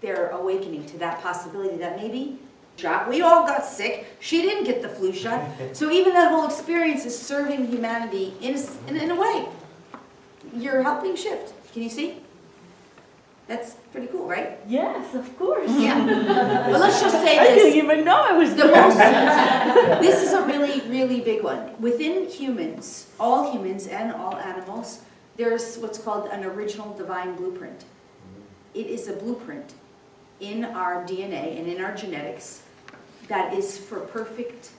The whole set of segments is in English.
they're awakening to that possibility that maybe we all got sick, she didn't get the flu shot. So even that whole experience is serving humanity in a way. You're helping shift. Can you see? That's pretty cool, right? Yes, of course. Yeah. But let's just say I this. didn't even know I was The most, this is a really, really big one. Within humans and all animals, there's what's called an original divine blueprint. It is a blueprint in our DNA and in our genetics that is for perfect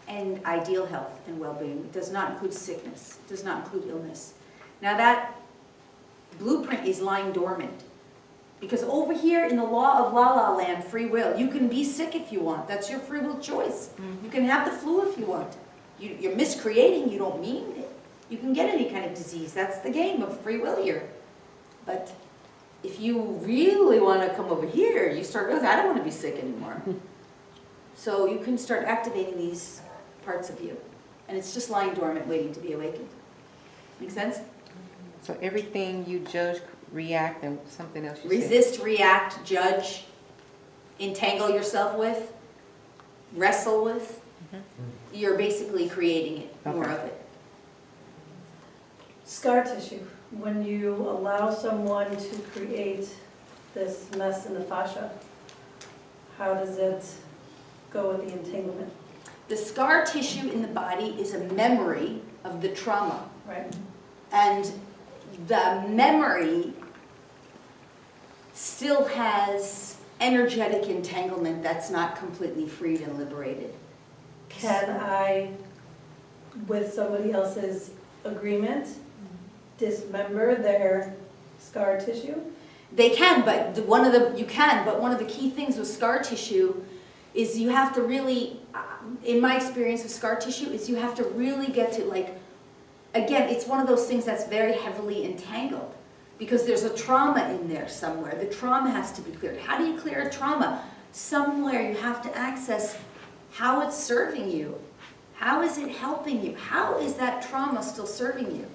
and ideal health and well-being. It does not include sickness. It does not include illness. Now that blueprint is lying dormant. Because over here in the law of La La Land, free will, you can be sick if you want. That's your free will choice. You can have the flu if you want. You're miscreating, you don't mean it. You can get any kind of disease. That's the game of free will here. But if you really want to come over here, you start realizing, I don't want to be sick anymore. So you can start activating these parts of you. And it's just lying dormant, waiting to be awakened. Make sense? So everything you judge, react, and something else you Resist, react, judge, entangle yourself with, wrestle with. You're basically creating it, more of it. Scar tissue. When you allow someone to create this mess in the fascia, how does it go with the entanglement? The scar tissue in the body is a memory of the trauma. Right. And the memory still has energetic entanglement that's not completely freed and liberated. Can I, with somebody else's agreement, dismember their scar tissue? They can, but one of the key things with scar tissue is you have to really, in my experience with scar tissue, is you have to really get to again, it's one of those things that's very heavily entangled because there's a trauma in there somewhere. The trauma has to be cleared. How do you clear a trauma? Somewhere you have to access how it's serving you. How is it helping you? How is that trauma still serving you?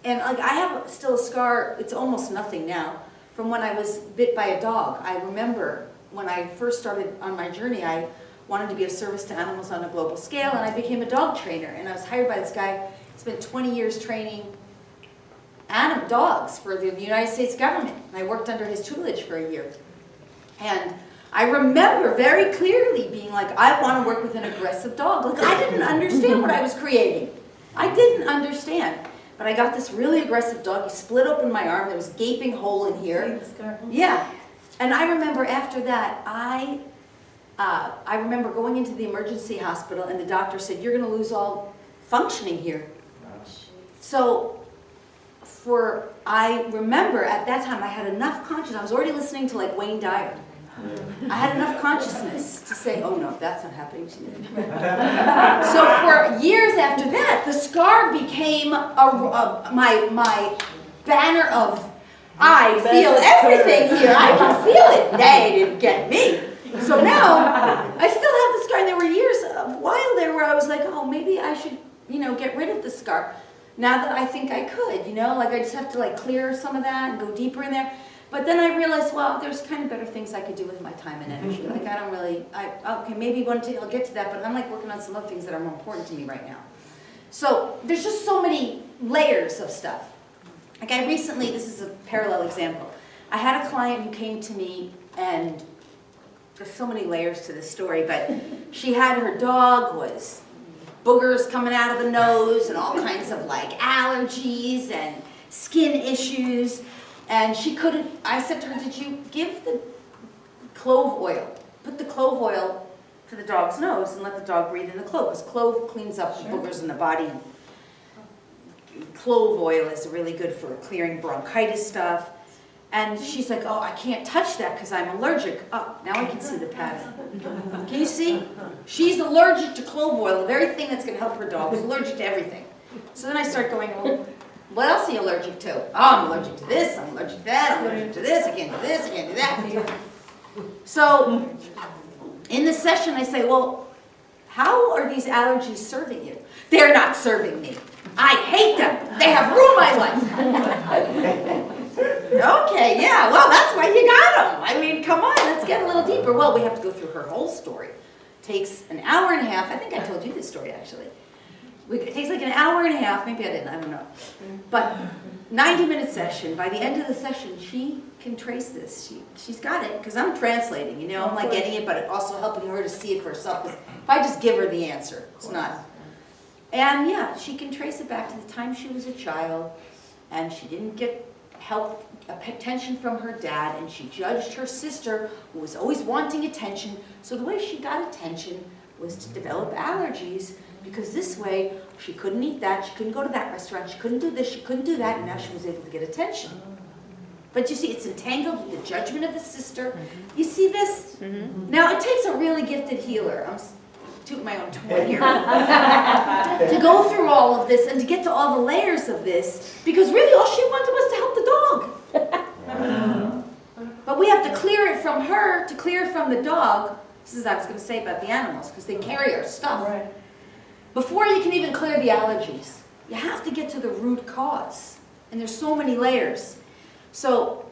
And I have still a scar, it's almost nothing now, from when I was bit by a dog. I remember when I first started on my journey, I wanted to be of service to animals on a global scale, and I became a dog trainer. And I was hired by this guy. He spent 20 years training dogs for the United States government. And I worked under his tutelage for a year. And I remember very clearly being like, I want to work with an aggressive dog. I didn't understand what I was creating. I didn't understand. But I got this really aggressive dog. He split open my arm. There was a gaping hole in here. Yeah. And I remember after that, I remember going into the emergency hospital and the doctor said, you're going to lose all functioning here. So I remember at that time I had enough consciousness. I was already listening to Wayne Dyer. I had enough consciousness to say, oh no, that's not happening to me. So for years after that, the scar became my banner of, I feel everything here. I can feel it. They didn't get me. So now, I still have the scar. And there were years, a while there where I was like, oh, maybe I should, get rid of the scar. Now that I think I could, I just have to clear some of that and go deeper in there. But then I realized, well, there's kind of better things I could do with my time and energy. I don't really, okay, maybe one day I'll get to that, but I'm working on some other things that are more important to me right now. So there's just so many layers of stuff. I recently, this is a parallel example. I had a client who came to me, and there's so many layers to this story, but she had her dog was boogers coming out of the nose and all kinds of allergies and skin issues. And she couldn't, I said to her, did you give the clove oil? Put the clove oil to the dog's nose and let the dog breathe in the clove, because clove cleans up the boogers in the body. Clove oil is really good for clearing bronchitis stuff. And she's like, oh, I can't touch that because I'm allergic. Oh, now I can see the pattern. Can you see? She's allergic to clove oil, the very thing that's going to help her dog. She's allergic to everything. So then I start going, well, what else are you allergic to? Oh, I'm allergic to this, I'm allergic to that, I'm allergic to this, I can't do this, I can't do that. So in the session I say, well, how are these allergies serving you? They're not serving me. I hate them. They have ruined my life. Okay, yeah, well, that's why you super well, we have to go through her whole story. Takes an hour and a half. I think I told you this story actually. It takes like an hour and a half, maybe I didn't, I don't know. But 90-minute session, by the end of the session, she can trace this. She's got it, because I'm translating, you know, I'm like getting it, but also helping her to see it for herself. Because if I just give her the answer, it's not. And yeah, she can trace it back to the time she was a child, and she didn't get help, attention from her dad, and she judged her sister, who was always wanting attention. So the way she got attention was to develop allergies, because this way she couldn't eat that, she couldn't go to that restaurant, she couldn't do this, she couldn't do that, and now she was able to get attention. But you see, it's entangled with the judgment of the sister. You see this? Now, it takes a really gifted healer. I'm tooting my own horn here. To go through all of this and to get to all the layers of this, because really all she wanted was to help the dog. But we have to clear it from her, to clear it from the dog. This is what I was going to say about the animals, because they carry our stuff. Right. Before you can even clear the allergies, you have to get to the root cause. And there's so many layers. So,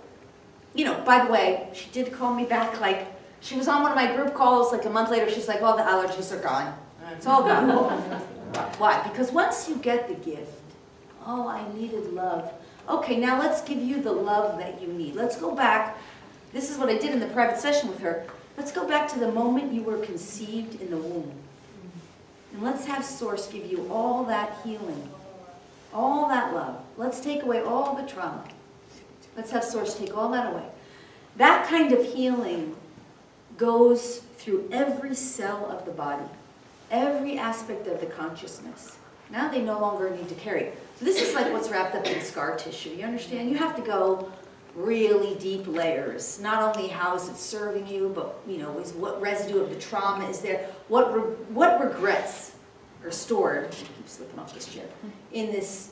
you know, by the way, she did call me back, like, she was on one of my group calls, like a month later, she's like, all the allergies are gone. It's all gone. Why? Because once you get the gift, oh, I needed love. Okay, now let's give you the love that you need. Let's go back. This is what I did in the private session with her. Let's go back to the moment you were conceived in the womb. And let's have Source give you all that healing, all that love. Let's take away all the trauma. Let's have Source take all that away. That kind of healing goes through every cell of the body, every aspect of the consciousness. Now they no longer need to carry it. So this is like what's wrapped up in scar tissue. You understand? You have to go really deep layers. Not only how is it serving you, but you know, is what residue of the trauma is there? What regrets are stored? I keep slipping off this chair in this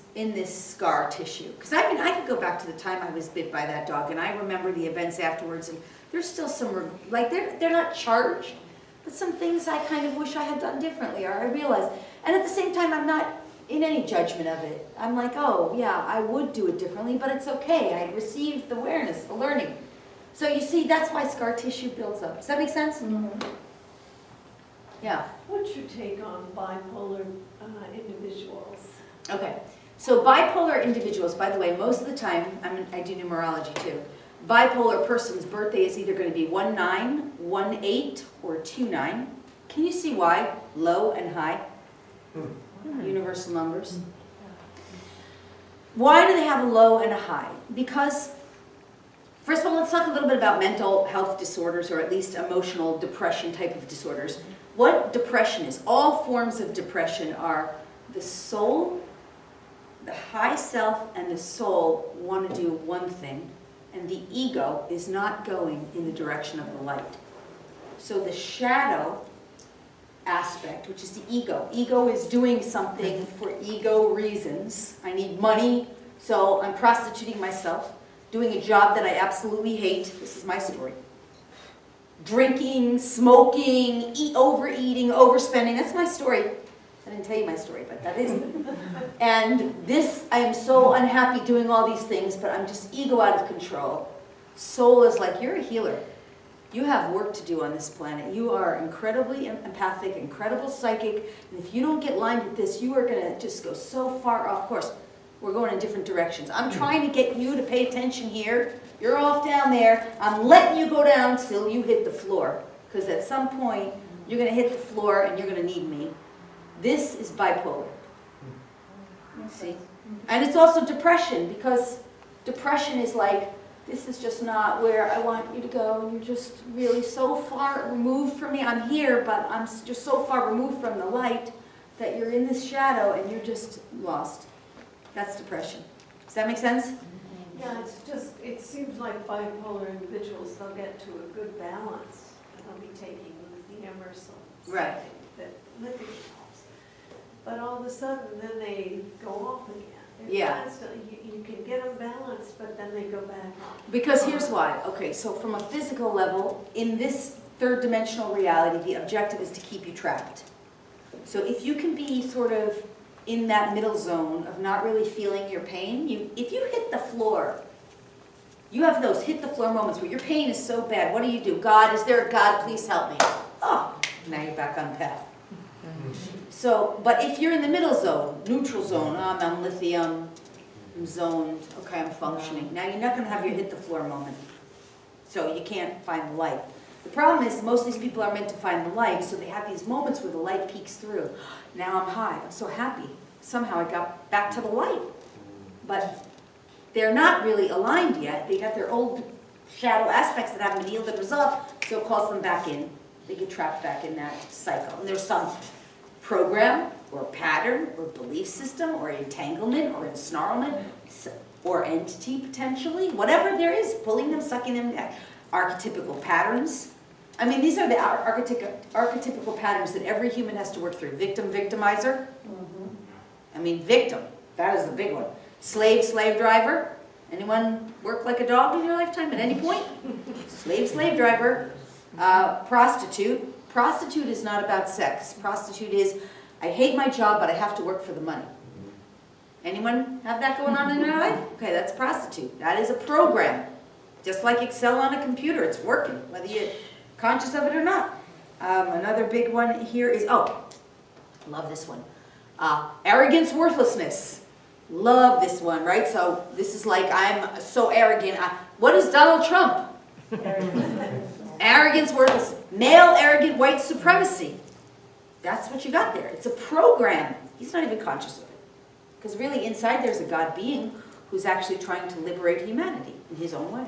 scar tissue. Because I mean, I could go back to the time I was bit by that dog, and I remember the events afterwards, and there's still some like they're not charged, but some things I kind of wish I had done differently, or I realized. And at the same time, I'm not in any judgment of it. I'm like, oh yeah, I would do it differently, but it's okay. I received the awareness, the learning. So you see, that's why scar tissue builds up. Does that make sense? Yeah. What's your take on bipolar individuals? Okay. So bipolar individuals, by the way, most of the time, I do numerology too. Bipolar person's birthday is either going to be 1-9, 1-8, or 2-9. Can you see why? Low and high. Universal numbers. Why do they have a low and a high? Because, first of all, let's talk a little bit about mental health disorders, or at least emotional depression type of disorders. What depression is? All forms of depression are the soul, the high self, and the soul want to do one thing, and the ego is not going in the direction of the light. So the shadow aspect, which is the ego. Ego is doing something for ego reasons. I need money, so I'm prostituting myself, doing a job that I absolutely hate. This is my story. Drinking, smoking, overeating, overspending. That's my story. I didn't tell you my story, but that is it. And this, I am so unhappy doing all these things, but I'm just ego out of control. Soul is like, you're a healer. You have work to do on this planet. You are incredibly empathic, incredible psychic, and if you don't get lined with this, you are going to just go so far off course. We're going in different directions. I'm trying to get you to pay attention here. You're off down there. I'm letting you go down till you hit the floor, because at some point, you're going to hit the floor and you're going to need me. This is bipolar. See? And it's also depression, because depression is like, this is just not where I want you to go. You're just really so far removed from me. I'm here, but I'm just so far removed from the light that you're in this shadow and you're just lost. That's depression. Does that make sense? Yeah, it's just, it seems like bipolar individuals, they'll get to a good balance. They'll be taking lithium or something. Right. That lithium helps. But all of a sudden, then they go off again. They're Yeah. constantly, you can get them balanced, but then they go back off. Because here's why. Okay, so from a physical level, in this third dimensional reality, the objective is to keep you trapped. So if you can be sort of in that middle zone of not really feeling your pain, if you hit the floor, You have those hit the floor moments where your pain is so bad. What do? God, is there a God? Please help me. Oh, now you're back on path. So, but if you're in the middle zone, neutral zone, I'm lithium, I'm zoned, okay, I'm functioning. Now you're not going to have your hit the floor moment. So you can't find the light. The problem is most of these people are meant to find the light, so they have these moments where the light peeks through. Now I'm high, I'm so happy. Somehow I got back to the light. But they're not really aligned yet. They got their old shadow aspects that haven't been healed and resolved, so it calls them back in. They get trapped back in that cycle. And there's some program or pattern or belief system or entanglement or ensnarlment or entity potentially, whatever there is, pulling them, sucking them, archetypical patterns. I mean, these are the archetypical patterns that every human has to work through. Victim, victimizer. I mean, victim, that is the big one. Slave, slave driver. Anyone work like a dog in your lifetime at any point? Slave, slave driver. Prostitute. Prostitute is not about sex. Prostitute is, I hate my job, but I have to work for the money. Anyone have that going on in their life? Okay, that's prostitute. That is a program. Just like Excel on a computer, it's working, whether you're conscious of it or not. Another big one here is, oh, love this one. Arrogance, worthlessness. Love this one, right? So this is like, I'm so arrogant. What is Donald Trump? Arrogance, worthless. Male, arrogant, white supremacy. That's what you got there. It's a program. He's not even conscious of it. Because really inside there's a God being who's actually trying to liberate humanity in his own way.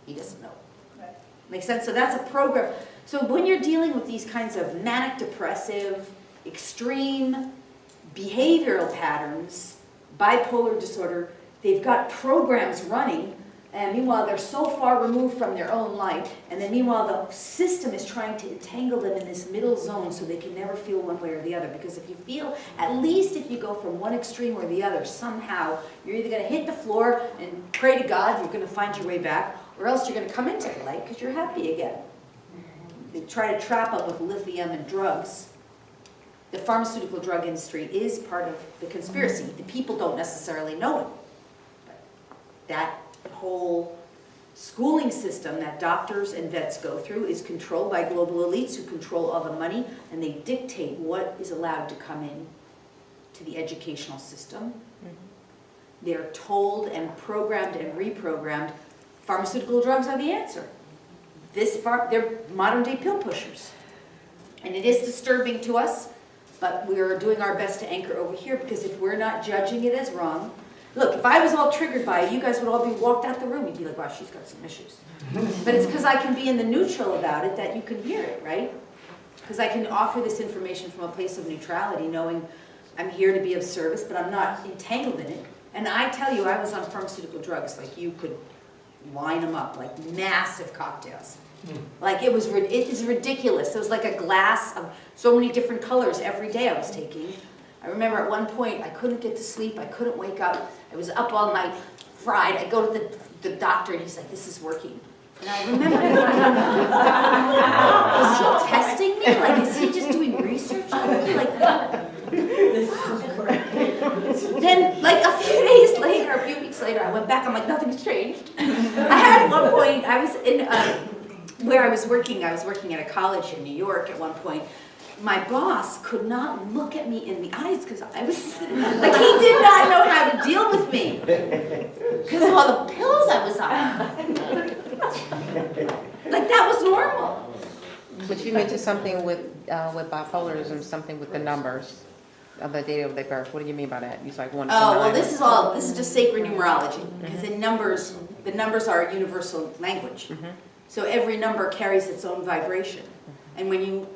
He doesn't know. Right. Makes sense? So that's a program. So when you're dealing with these kinds of manic depressive, extreme behavioral patterns, bipolar disorder, they've got programs running, and meanwhile they're so far removed from their own light, and then meanwhile the system is trying to entangle them in this middle zone so they can never feel one way or the other. Because if you feel, at least if you go from one extreme or the other, somehow you're either going to hit the floor and pray to God, you're going to find your way back, or else you're going to come into the light because you're happy again. They try to trap up with lithium and drugs. The pharmaceutical drug industry is part of the conspiracy. The people don't necessarily know it. But that whole schooling system that doctors and vets go through is controlled by global elites who control all the money, and they dictate what is allowed to come in to the educational system. They're told and programmed and reprogrammed, pharmaceutical drugs are the answer. They're modern day pill pushers. And it is disturbing to us, but we're doing our best to anchor over here, because if we're not judging it as wrong, look, if I was all triggered by it, you guys would all be walked out the room. You'd be like, wow, she's got some issues. But it's because I can be in the neutral about it that you can hear it, right? Because I can offer this information from a place of neutrality, knowing I'm here to be of service, but I'm not entangled in it. And I tell you, I was on pharmaceutical drugs, like you could line them up, like massive cocktails. Like it is ridiculous. It was like a glass of so many different colors every day I was taking. I remember at one point I couldn't get to sleep, I couldn't wake up, I was up all night, fried. I go to the doctor and he's like, this is working. And I remember was he testing me? Like, is he just doing research on me? Like, then like a few days later, a few weeks later, I went back, I'm like, nothing's changed. I had at one point, I was in, where I was working at a college in New York at one point. My boss could not look at me in the eyes because I was, like he did not know how to deal with me because of all the pills I was on. Like that was normal. But you mentioned something with bipolarism, something with the numbers of the date of the birth. What do you mean by that? You like one. Oh, well, this is just sacred numerology, because in numbers, the numbers are universal language. So every number carries its own vibration. And when you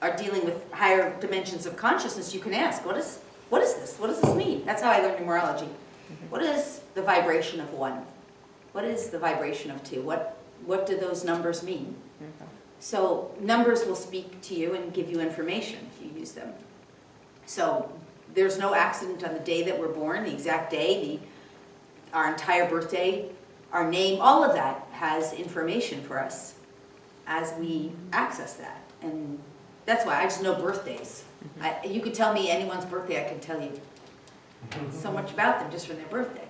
are dealing with higher dimensions of consciousness, you can ask, what is this? What does this mean? That's how I learned numerology. What is the vibration of 1? What is the vibration of 2? What do those numbers mean? So numbers will speak to you and give you information if you use them. So there's no accident on the day that we're born, the exact day, our entire birthday, our name, all of that has information for us as we access that. And that's why I just know birthdays. You could tell me anyone's birthday, I can tell you so much about them just from their birthday.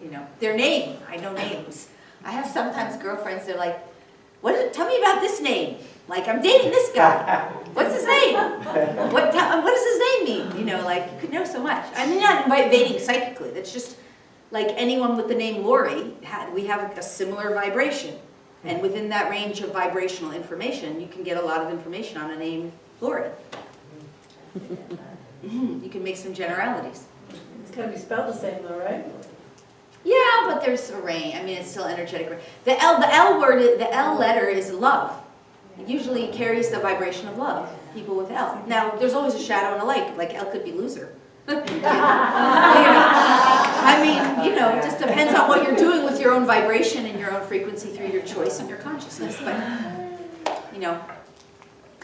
you know, their name, I know names. I have sometimes girlfriends, they're like, tell me about this name. Like, I'm dating this guy. What's his name? What does his name mean? You know, like, you could know so much. I mean, not invading psychically. That's just like anyone with the name Lori, we have a similar vibration. And within that range of vibrational information, you can get a lot of information on a name Lori. You can make some generalities. It's gonna be spelled the same though, right? Yeah, but there's a range. I mean, it's still energetic. The L word, the L letter is love. It usually carries the vibration of love, people with L. Now, there's always a shadow and a light. Like L could be loser. You know? I mean, you know, it just depends on what you're doing with your own vibration and your own frequency through your choice and your consciousness. But, you know,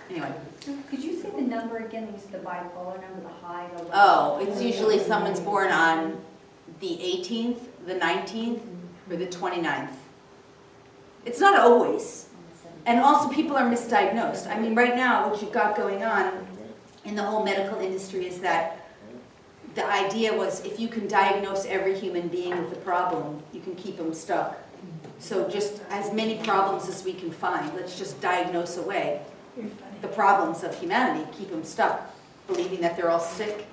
anyway. So could you say the number again? It was the bipolar number, the high, the low? Oh, it's usually someone's born on the 18th, the 19th, or the 29th. It's not always. And also people are misdiagnosed. I mean, right now, what you've got going on in the whole medical industry is that the idea was if you can diagnose every human being with a problem, you can keep them stuck. So just as many problems as we can find, let's just diagnose away the problems of humanity, keep them stuck, believing that they're all sick.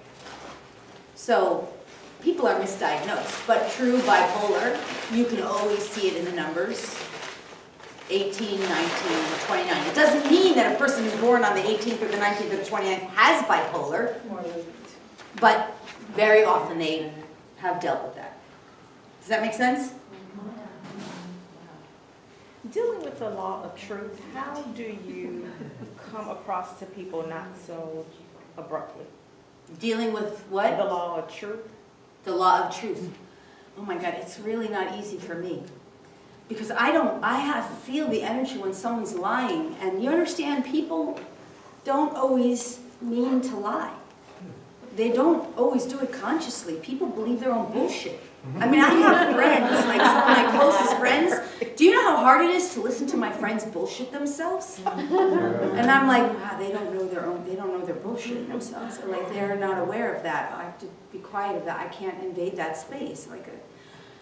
So people are misdiagnosed, but true bipolar, you can always see it in the numbers. 18, 19, 29. It doesn't mean that a person who's born on the 18th or the 19th or the 29th has bipolar, but very often they have dealt with that. Does that make sense? Dealing with the law of truth, how do you come across to people not so abruptly? Dealing with what? The law of truth. The law of truth. Oh my God, it's really not easy for me. Because I feel the energy when someone's lying. And you understand, people don't always mean to lie. They don't always do it consciously. People believe their own bullshit. I mean, I have friends, like some of my closest friends. Do you know how hard it is to listen to my friends bullshit themselves? And I'm like, wow, they don't know their bullshit themselves. Or like they're not aware of that. I have to be quiet of that. I can't invade that space.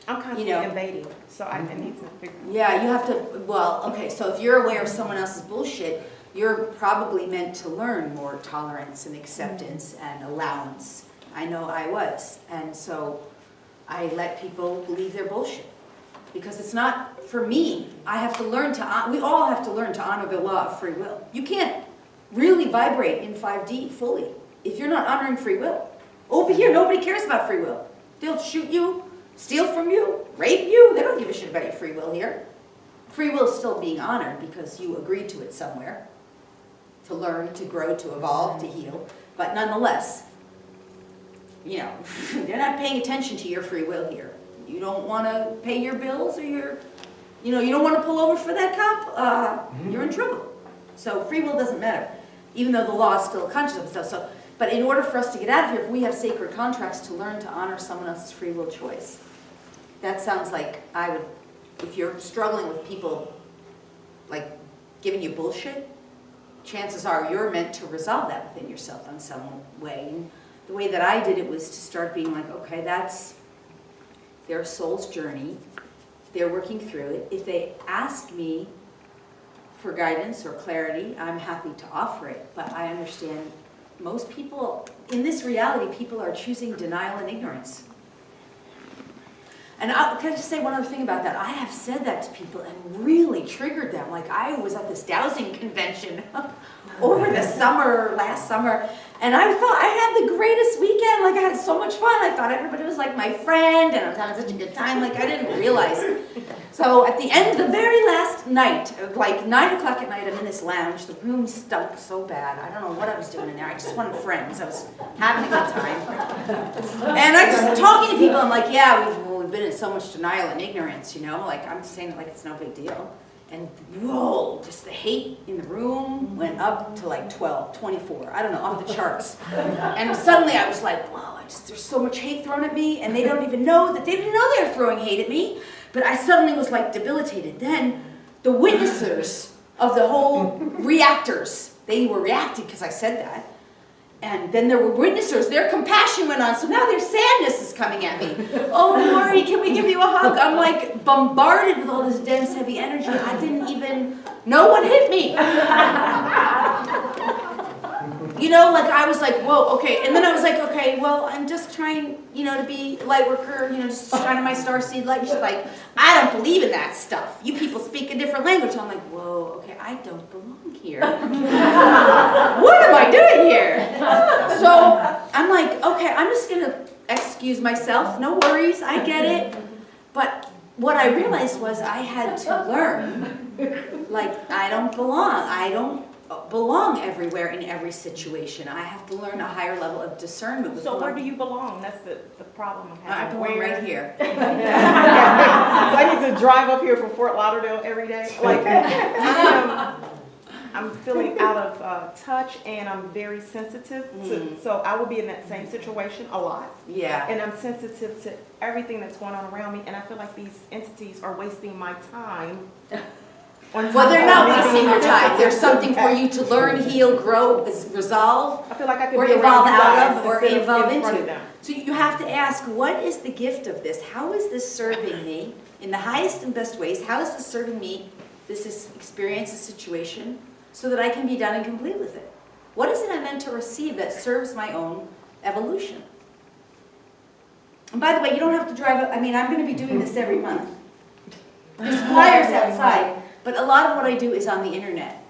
I'm constantly invading, so I need to figure. Yeah, you have to, well, okay, so if you're aware of someone else's bullshit, you're probably meant to learn more tolerance and acceptance and allowance. I know I was. And so I let people believe their bullshit. Because it's not, for me, I have to learn to, we all have to learn to honor the law of free will. You can't really vibrate in 5D fully if you're not honoring free will. Over here, nobody cares about free will. They'll shoot you, steal from you, rape you. They don't give a shit about your free will here. Free will is still being honored because you agreed to it somewhere. To learn, to grow, to evolve, to heal. But nonetheless, you know, they're not paying attention to your free will here. You don't want to pay your bills or you don't want to pull over for that cop, you're in trouble. So free will doesn't matter, even though the law is still conscious of itself. So, but in order for us to get out of here, if we have sacred contracts to learn to honor someone else's free will choice, that sounds like I would, if you're struggling with people like giving you bullshit, chances are you're meant to resolve that within yourself in some way. And the way that I did it was to start being like, okay, that's their soul's journey. They're working through it. If they ask me for guidance or clarity, I'm happy to offer it. But I understand most people, in this reality, people are choosing denial and ignorance. And can I just say one other thing about that? I have said that to people and really triggered them. Like I was at this dowsing convention over the summer, last summer, and I thought I had the greatest weekend. Like I had so much fun. I thought everybody was like my friend and I was having such a good time. Like I didn't realize. So at the end, the very last night, like 9 o'clock at night, I'm in this lounge. The room stunk so bad. I don't know what I was doing in there. I just wanted friends. I was having a good time. And I just talking to people, I'm like, yeah, we've been in so much denial and ignorance, you know? Like I'm saying it like it's no big deal. And whoa, just the hate in the room went up to like 12, 24, I don't know, off the charts. And suddenly I was like, wow, there's so much hate thrown at me, and they don't even know that they didn't know they were throwing hate at me. But I suddenly was like debilitated. Then the witnessers of the whole reactors, they were reacting because I said that. And then there were witnessers, their compassion went on, so now their sadness is coming at me. Oh, Lori, can we give you a hug? I'm like bombarded with all this dense, heavy energy. I didn't even, no one hit me. You know, like I was like, whoa, okay. And then I was like, okay, well, I'm just trying, you know, to be a light worker, you know, just shining my starseed light. And she's like, I don't believe in that stuff. You people speak a different language. I'm like, whoa, okay, I don't belong here. What am I doing here? So I'm like, okay, I'm just going to excuse myself. No worries, I get it. But what I realized was I had to learn, like, I don't belong. I don't belong everywhere in every situation. I have to learn a higher level of discernment. With So where do you belong? That's the problem I'm I having. belong right here. So I need to drive up here from Fort Lauderdale every day. Like, I'm feeling out of touch, and I'm very sensitive. So I will be in that same situation a lot. Yeah. And I'm sensitive to everything that's going on around me, and I feel like these entities are wasting my time. Well, they're not wasting your time. There's something for you to learn, heal, grow, resolve, I feel like I could or be evolve around you out guys of, or instead evolve in front of into. them. So you have to ask, what is the gift of this? How is this serving me in the highest and best ways? How is this serving me, this experience, this situation, so that I can be done and complete with it? What is it I'm meant to receive that serves my own evolution? And by the way, you don't have to drive, I mean, I'm going to be doing this every month. There's flyers outside, but a lot of what I do is on the internet.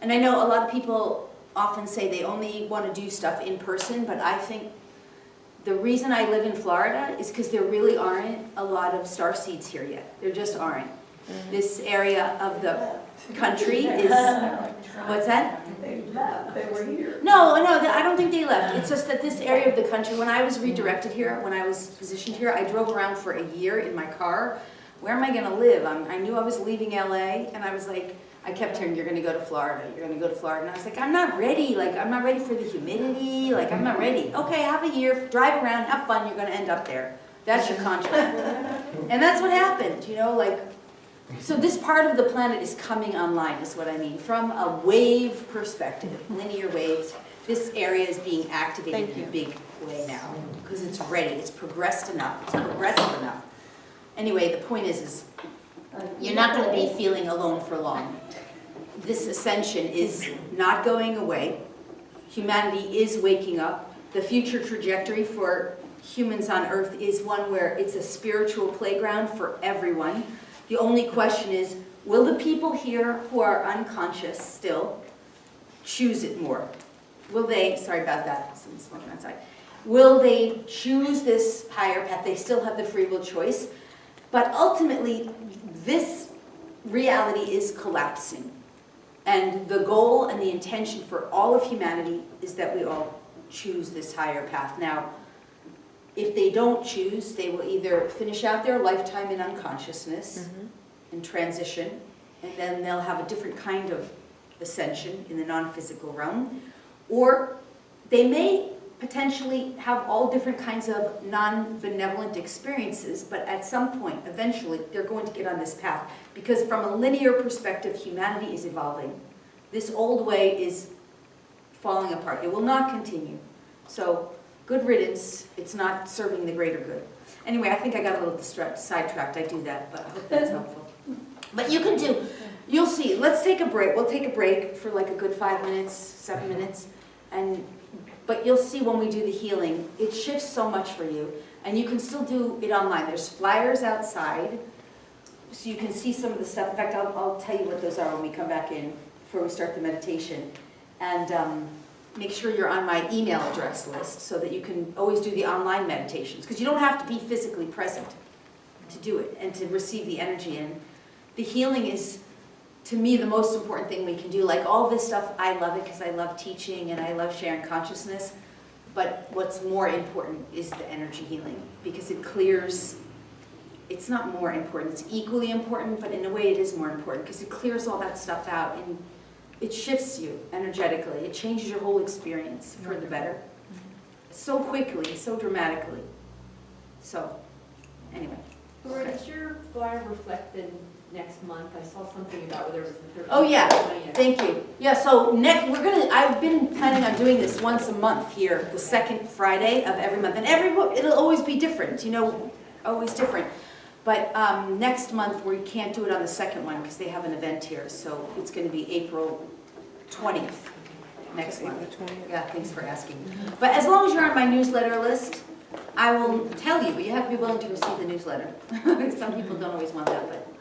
And I know a lot of people often say they only want to do stuff in person, but I think the reason I live in Florida is because there really aren't a lot of starseeds here yet. There just aren't. This area of the country is, what's that? They left, they were here. No, I don't think they left. It's just that this area of the country, when I was redirected here, when I was positioned here, I drove around for a year in my car. Where am I going to live? I knew I was leaving LA, and I was like, I kept hearing, you're going to go to Florida, you're going to go to Florida. And I was like, I'm not ready. Like, I'm not ready for the humidity. Like, I'm not ready. Okay, have a year, drive around, have fun, you're going to end up there. That's your contract. And that's what happened, you know, like, so this part of the planet is coming online, is what I mean. From a wave perspective, linear waves, this area is being activated in a big way now. Because it's ready, it's progressed enough, it's progressive enough. Anyway, the point is you're not going to be feeling alone for long. This ascension is not going away. Humanity is waking up. The future trajectory for humans on Earth is one where it's a spiritual playground for everyone. The only question is, will the people here who are unconscious still choose it more? Will they, sorry about that, someone's smoking outside. Will they choose this higher path? They still have the free will choice. But ultimately, this reality is collapsing. And the goal and the intention for all of humanity is that we all choose this higher path. Now, if they don't choose, they will either finish out their lifetime in unconsciousness and transition, and then they'll have a different kind of ascension in the non-physical realm, or they may potentially have all different kinds of non-benevolent experiences, but at some point, eventually, they're going to get on this path. Because from a linear perspective, humanity is evolving. This old way is falling apart. It will not continue. So, good riddance. It's not serving the greater good. Anyway, I think I got a little sidetracked. I do that, but I hope that's helpful. But you can do, you'll see. Let's take a break. We'll take a break for like a good 5 minutes, 7 minutes, but you'll see when we do the healing, it shifts so much for you. And you can still do it online. There's flyers outside, so you can see some of the stuff. In fact, I'll tell you what those are when we come back in, before we start the meditation. And make sure you're on my email address list so that you can always do the online meditations. Because you don't have to be physically present to do it and to receive the energy. And the healing is, to me, the most important thing we can do. Like all this stuff, I love it because I love teaching and I love sharing consciousness. But what's more important is the energy healing, because it clears, it's not more important, it's equally important, but in a way it is more important because it clears all that stuff out and it shifts you energetically. It changes your whole experience for the better. So quickly, so dramatically. So, anyway. Laura, does your flyer reflect the next month? I saw something about whether it was the 13th. Oh, yeah. or 20th. Thank you. Yeah, so next, I've been planning on doing this once a month here, the second Friday of every month. And it'll always be different, always different. But next month, we can't do it on the second one because they have an event here. So it's going to be April 20th next month. Yeah, thanks for asking. But as long as you're on my newsletter list, I will tell you, but you have to be willing to receive the newsletter. Some people don't always want that, but